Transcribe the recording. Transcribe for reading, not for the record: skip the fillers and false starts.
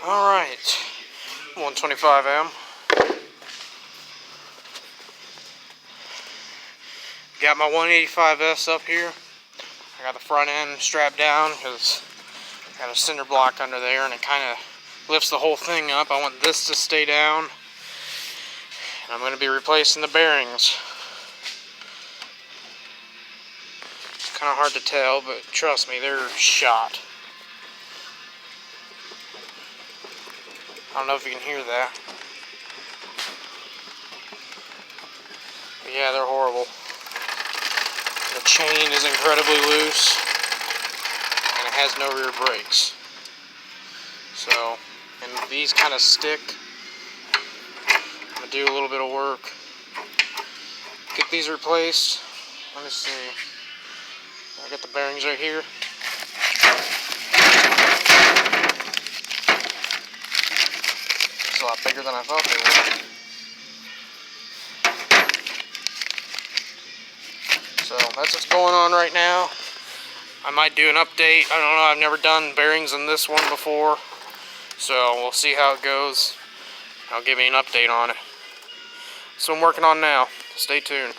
Alright, 125M. Got my 185S up here. I got the front end strapped down because I got a cinder block under there and it kind of lifts the whole thing up. I want this to stay down. And I'm going to be replacing the bearings. It's kind of hard to tell, but trust me, they're shot. I don't know if you can hear that. But yeah, they're horrible. The chain is incredibly loose, and it has no rear brakes. So, and these kind of stick. I'm going to do a little bit of work. Get these replaced. Let me see. I got the bearings right here. It's a lot bigger than I thought they were. So that's what's going on right now. I might do an update. I don't know. I've never done bearings in this one before. So we'll see how it goes. I'll give you an update on it. So I'm working on now. Stay tuned.